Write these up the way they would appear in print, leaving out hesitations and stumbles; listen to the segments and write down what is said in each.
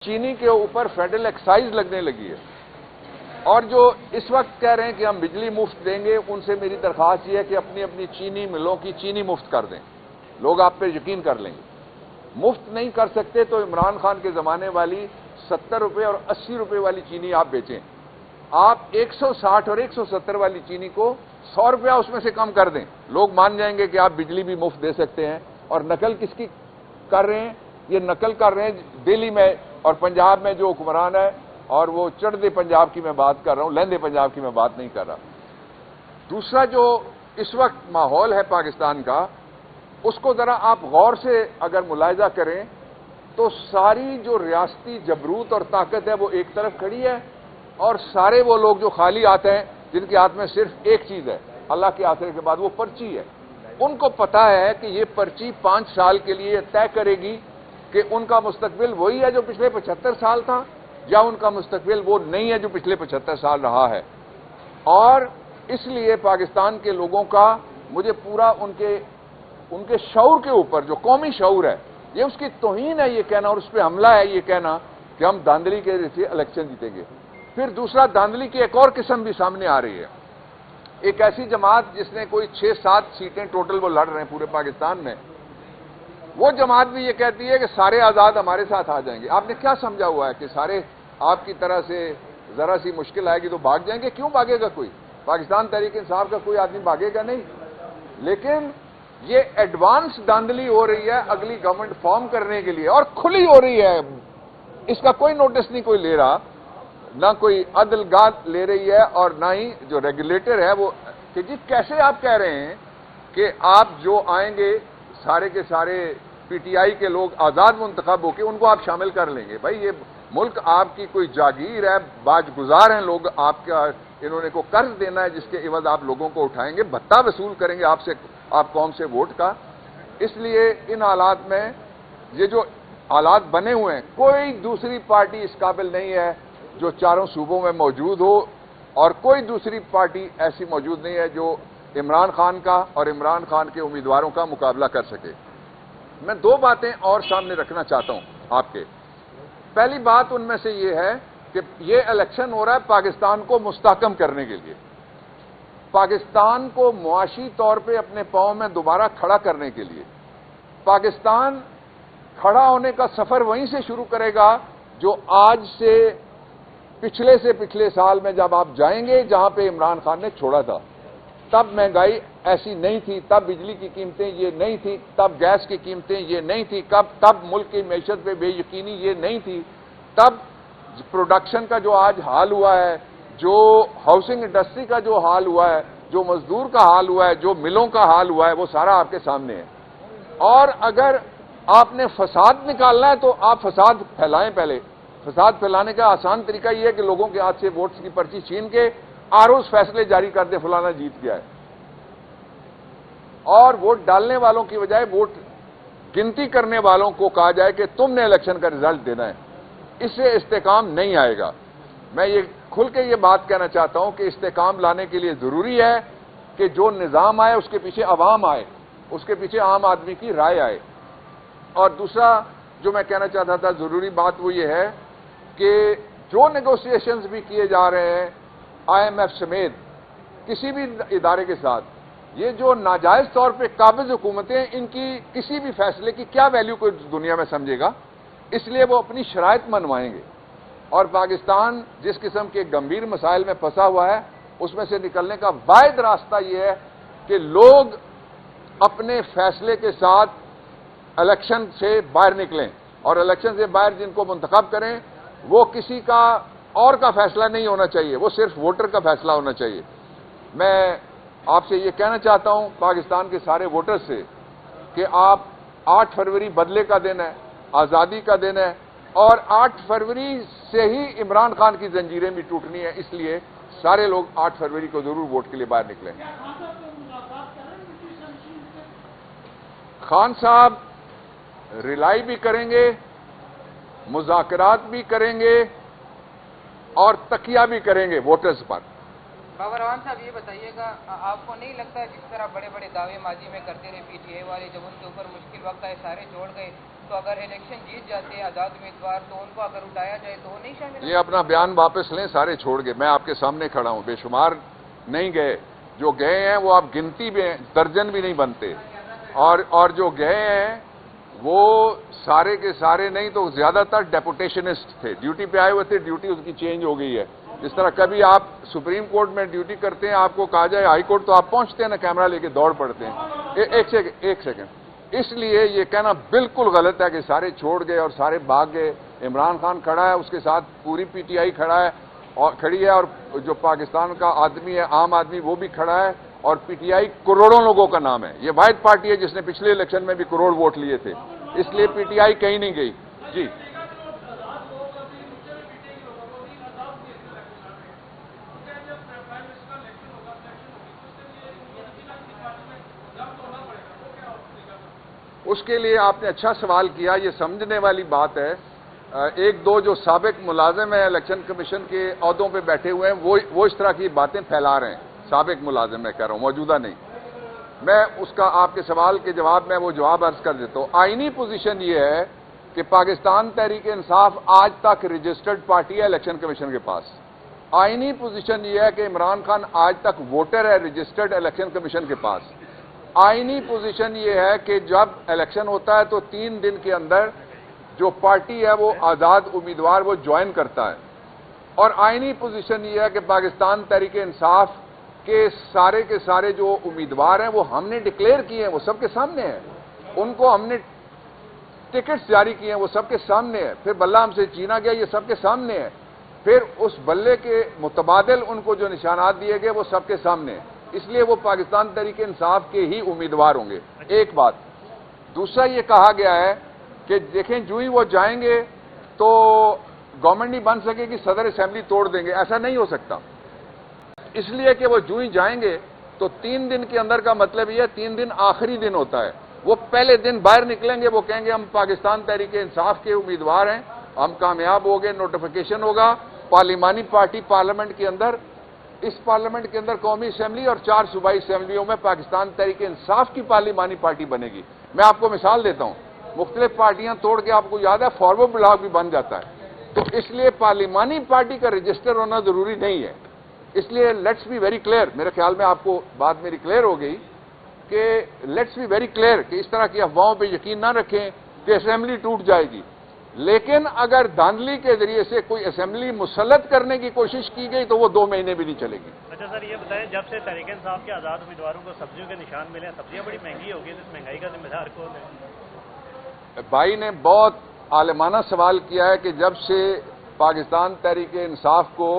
चीनी के ऊपर फेडरल एक्साइज लगने लगी है और जो इस वक्त कह रहे हैं कि हम बिजली मुफ्त देंगे, उनसे मेरी दरख्वास्त ये है कि अपनी अपनी चीनी मिलों की चीनी मुफ्त कर दें। लोग आप पे यकीन कर लेंगे। मुफ्त नहीं कर सकते तो इमरान खान के जमाने वाली 70 रुपए और 80 रुपए वाली चीनी आप बेचें। आप 160 और 170 वाली चीनी को 100 रुपया उसमें से कम कर दें, लोग मान जाएंगे कि आप बिजली भी मुफ्त दे सकते हैं। और नकल किसकी कर रहे हैं? ये नकल कर रहे हैं दिल्ली में और पंजाब में जो हुक्मरान है, और वो चढ़दे पंजाब की मैं बात कर रहा हूं, लहंदे पंजाब की मैं बात नहीं कर रहा। दूसरा जो इस वक्त माहौल है पाकिस्तान का, उसको जरा आप गौर से अगर मुलाहिजा करें तो सारी जो रियासती जबरूत और ताकत है वो एक तरफ खड़ी है, और सारे वो लोग जो खाली आते हैं जिनके हाथ में सिर्फ एक चीज है, अल्लाह के आसरे के बाद वो पर्ची है। उनको पता है कि ये पर्ची 5 साल के लिए तय करेगी कि उनका मुस्तकबिल वही है जो पिछले 75 साल था, या उनका मुस्तकबिल वो नहीं है जो पिछले 75 साल रहा है। और इसलिए पाकिस्तान के लोगों का मुझे पूरा उनके शऊर के ऊपर, जो कौमी शऊर है, ये उसकी तौहीन है ये कहना, और उस पर हमला है ये कहना कि हम धांधली के जरिए इलेक्शन जीतेंगे। फिर दूसरा, धांधली की एक और किस्म भी सामने आ रही है। एक ऐसी जमात जिसने कोई 6-7 सीटें टोटल वो लड़ रहे हैं पूरे पाकिस्तान में, वो जमात भी ये कहती है कि सारे आजाद हमारे साथ आ जाएंगे। आपने क्या समझा हुआ है कि सारे आपकी तरह से जरा सी मुश्किल आएगी तो भाग जाएंगे? क्यों भागेगा कोई? पाकिस्तान तहरीक इंसाफ का कोई आदमी भागेगा नहीं। लेकिन ये एडवांस धांधली हो रही है अगली गवर्नमेंट फॉर्म करने के लिए, और खुली हो रही है। इसका कोई नोटिस नहीं कोई ले रहा, ना कोई अदलगाह ले रही है, और ना ही जो रेगुलेटर है वो कि जी कैसे आप कह रहे हैं कि आप जो आएंगे सारे के सारे पीटीआई के लोग आजाद मुंतखब होकर उनको आप शामिल कर लेंगे। भाई ये मुल्क आपकी कोई जागीर है, बाजगुजार हैं लोग, आपका इन्होंने को कर्ज देना है जिसके इवज आप लोगों को उठाएंगे, भत्ता वसूल करेंगे आपसे, आप कौम से वोट का। इसलिए इन हालात में ये जो हालात बने हुए हैं, कोई दूसरी पार्टी इस काबिल नहीं है जो चारों सूबों में मौजूद हो, और कोई दूसरी पार्टी ऐसी मौजूद नहीं है जो इमरान खान का और इमरान खान के उम्मीदवारों का मुकाबला कर सके। मैं 2 बातें और सामने रखना चाहता हूं आपके। पहली बात उनमें से ये है कि ये इलेक्शन हो रहा है पाकिस्तान को मुस्तहकम करने के लिए, पाकिस्तान को मुआशी तौर पे अपने पांव में दोबारा खड़ा करने के लिए। पाकिस्तान खड़ा होने का सफर वहीं से शुरू करेगा जो आज से पिछले साल में जब आप जाएंगे जहां पे इमरान खान ने छोड़ा था। तब महंगाई ऐसी नहीं थी, तब बिजली की कीमतें ये नहीं थी, तब गैस की कीमतें ये नहीं थी, तब मुल्क की मैशत पे बेयकीनी ये नहीं थी, तब प्रोडक्शन का जो आज हाल हुआ है, जो हाउसिंग इंडस्ट्री का जो हाल हुआ है, जो मजदूर का हाल हुआ है, जो मिलों का हाल हुआ है, वो सारा आपके सामने है। और अगर आपने फसाद निकालना है तो आप फसाद फैलाएं। पहले फसाद फैलाने का आसान तरीका यह है कि लोगों के हाथ से वोट्स की पर्ची छीन के आरोज फैसले जारी कर दे फलाना जीत गया है, और वोट डालने वालों की बजाय वोट गिनती करने वालों को कहा जाए कि तुमने इलेक्शन का रिजल्ट देना है। इससे इस्तेकाम नहीं आएगा। मैं ये खुल के ये बात कहना चाहता हूं कि इस्तेकाम लाने के लिए जरूरी है कि जो निजाम आए उसके पीछे अवाम आए, उसके पीछे आम आदमी की राय आए। और दूसरा जो मैं कहना चाहता था जरूरी बात वो ये है कि जो नेगोशिएशंस भी किए जा रहे हैं IMF समेत किसी भी इदारे के साथ, ये जो नाजायज तौर पे काबिज हुकूमतें, इनकी किसी भी फैसले की क्या वैल्यू कोई दुनिया में समझेगा, इसलिए वो अपनी शराइत मनवाएंगे। और पाकिस्तान जिस किस्म के गंभीर मसाइल में फंसा हुआ है, उसमें से निकलने का वाहिद रास्ता ये है कि लोग अपने फैसले के साथ इलेक्शन से बाहर निकलें, और इलेक्शन से बाहर जिनको मुंतखब करें वो किसी का और का फैसला नहीं होना चाहिए, वो सिर्फ वोटर का फैसला होना चाहिए। मैं आपसे ये कहना चाहता हूं पाकिस्तान के सारे वोटर्स से कि आप 8 फरवरी बदले का दिन है, आजादी का दिन है, और 8 फरवरी से ही इमरान खान की जंजीरें भी टूटनी है। इसलिए सारे लोग 8 फरवरी को जरूर वोट के लिए बाहर निकलें। खान साहब रिलाई भी करेंगे, मुज़ाकरात भी करेंगे, और तकिया भी करेंगे वोटर्स पर। बाबर रहमान साहब ये बताइएगा, आपको नहीं लगता जिस तरह बड़े बड़े दावे माजी में करते रहे पीटीआई वाले, जब उनके ऊपर मुश्किल वक्त आए सारे छोड़ गए, تو اگر الیکشن جیت جاتے ہیں آزاد امیدوار تو ان کو اگر اٹھایا جائے تو نہیں شامل؟ یہ اپنا بیان واپس لیں، سارے چھوڑ گئے، میں آپ کے سامنے کھڑا ہوں، بے شمار نہیں گئے، جو گئے ہیں وہ آپ گنتی میں درجن بھی نہیں بنتے، اور جو گئے ہیں وہ سارے کے سارے نہیں تو زیادہ تر ڈیپوٹیشنسٹ تھے، ڈیوٹی پہ آئے ہوئے تھے، ڈیوٹی اس کی چینج ہو گئی ہے۔ جس طرح کبھی آپ سپریم کورٹ میں ڈیوٹی کرتے ہیں، آپ کو کہا جائے ہائی کورٹ تو آپ پہنچتے ہیں نا، کیمرہ لے کے دوڑ پڑتے ہیں۔ ایک سیکنڈ، اس لیے یہ کہنا بالکل غلط ہے کہ سارے چھوڑ گئے اور سارے بھاگ گئے۔ عمران خان کھڑا ہے، اس کے ساتھ پوری پی ٹی آئی کھڑی ہے، اور جو پاکستان کا آدمی ہے، عام آدمی، وہ بھی کھڑا ہے، اور پی ٹی آئی کروڑوں لوگوں کا نام ہے۔ یہ واحد پارٹی ہے جس نے پچھلے الیکشن میں بھی کروڑ ووٹ لیے تھے، اس لیے پی ٹی آئی کہیں نہیں گئی۔ جی اس کے لیے آپ نے اچھا سوال کیا، یہ سمجھنے والی بات ہے۔ ایک دو جو سابق ملازم ہیں الیکشن کمیشن کے عہدوں پہ بیٹھے ہوئے ہیں، وہ اس طرح کی باتیں پھیلا رہے ہیں۔ سابق ملازم میں کہہ رہا ہوں، موجودہ نہیں۔ میں اس کا آپ کے سوال کے جواب میں وہ جواب عرض کر دیتا ہوں۔ آئینی پوزیشن یہ ہے کہ پاکستان تحریک انصاف آج تک رجسٹرڈ پارٹی ہے الیکشن کمیشن کے پاس۔ آئینی پوزیشن یہ ہے کہ عمران خان آج تک ووٹر ہے رجسٹرڈ الیکشن کمیشن کے پاس۔ آئینی پوزیشن یہ ہے کہ جب الیکشن ہوتا ہے تو 3 دن کے اندر جو پارٹی ہے وہ آزاد امیدوار وہ جوائن کرتا ہے۔ اور آئینی پوزیشن یہ ہے کہ پاکستان تحریک انصاف کے سارے جو امیدوار ہیں وہ ہم نے ڈکلیئر کیے ہیں، وہ سب کے سامنے ہیں۔ ان کو ہم نے ٹکٹس جاری کیے ہیں، وہ سب کے سامنے ہے۔ پھر بلہ ہم سے چینا گیا، یہ سب کے سامنے ہے۔ پھر اس بلے کے متبادل ان کو جو نشانات دیے گئے وہ سب کے سامنے ہیں۔ اس لیے وہ پاکستان تحریک انصاف کے ہی امیدوار ہوں گے۔ ایک بات۔ دوسرا یہ کہا گیا ہے کہ دیکھیں جو ہی وہ جائیں گے تو گورنمنٹ نہیں بن سکے گی، صدر اسمبلی توڑ دیں گے، ایسا نہیں ہو سکتا۔ اس لیے کہ وہ جو ہی جائیں گے تو 3 دن کے اندر کا مطلب یہ ہے 3 دن آخری دن ہوتا ہے۔ وہ پہلے دن باہر نکلیں گے، وہ کہیں گے ہم پاکستان تحریک انصاف کے امیدوار ہیں، ہم کامیاب ہو گئے، نوٹیفیکیشن ہوگا، پارلیمانی پارٹی پارلیمنٹ کے اندر، اس پارلیمنٹ کے اندر قومی اسمبلی اور 4 صوبائی اسمبلیوں میں پاکستان تحریک انصاف کی پارلیمانی پارٹی بنے گی۔ میں آپ کو مثال دیتا ہوں، مختلف پارٹیاں توڑ کے آپ کو یاد ہے فارورڈ بلاک بھی بن جاتا ہے۔ تو اس لیے پارلیمانی پارٹی کا رجسٹر ہونا ضروری نہیں ہے۔ اس لیے لیٹس بی ویری کلیئر، میرے خیال میں آپ کو بات میری کلیئر ہو گئی کہ لیٹس بی ویری کلیئر کہ اس طرح کی افواہوں پہ یقین نہ رکھیں کہ اسمبلی ٹوٹ جائے گی۔ لیکن اگر دھاندلی کے ذریعے سے کوئی اسمبلی مسلط کرنے کی کوشش کی گئی تو وہ 2 مہینے بھی نہیں چلے گی۔ اچھا سر، یہ بتائیں جب سے تحریک انصاف کے آزاد امیدواروں کو سبزیوں کے نشان ملے ہیں، سبزیاں بڑی مہنگی ہو گئی، اس مہنگائی کا ذمہ دار کون ہے؟ بھائی نے بہت عالمانہ سوال کیا ہے کہ جب سے پاکستان تحریک انصاف کو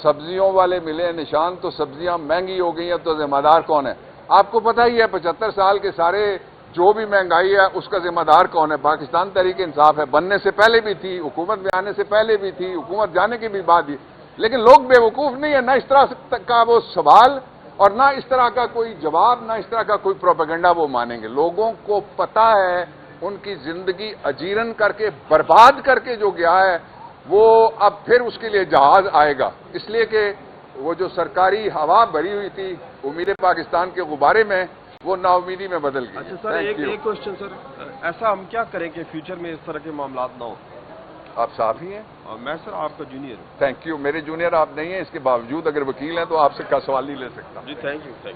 سبزیوں والے ملے ہیں نشان تو سبزیاں مہنگی ہو گئی ہیں، تو ذمہ دار کون ہے؟ آپ کو پتہ ہی ہے 75 سال کے سارے جو بھی مہنگائی ہے اس کا ذمہ دار کون ہے؟ پاکستان تحریک انصاف ہے۔ بننے سے پہلے بھی تھی، حکومت میں آنے سے پہلے بھی تھی، حکومت جانے کے بھی بعد بھی۔ لیکن لوگ بے وقوف نہیں ہے، نہ اس طرح کا وہ سوال اور نہ اس طرح کا کوئی جواب، نہ اس طرح کا کوئی پروپیگنڈا وہ مانیں گے۔ لوگوں کو پتہ ہے ان کی زندگی اجیرن کر کے برباد کر کے جو گیا ہے وہ اب پھر اس کے لیے جہاز آئے گا۔ اس لیے کہ وہ جو سرکاری ہوا بھری ہوئی تھی امید پاکستان کے غبارے میں، وہ نا امیدی میں بدل گئی۔ اچھا سر، ایک کوشچن سر، ایسا ہم کیا کریں کہ فیوچر میں اس طرح کے معاملات نہ ہوں؟ آپ صاف ہی ہیں؟ میں سر آپ کا جونیئر ہوں۔ تھینک یو، میرے جونیئر آپ نہیں ہیں، اس کے باوجود اگر وکیل ہیں تو آپ سے کا سوال نہیں لے سکتا۔ جی تھینک یو۔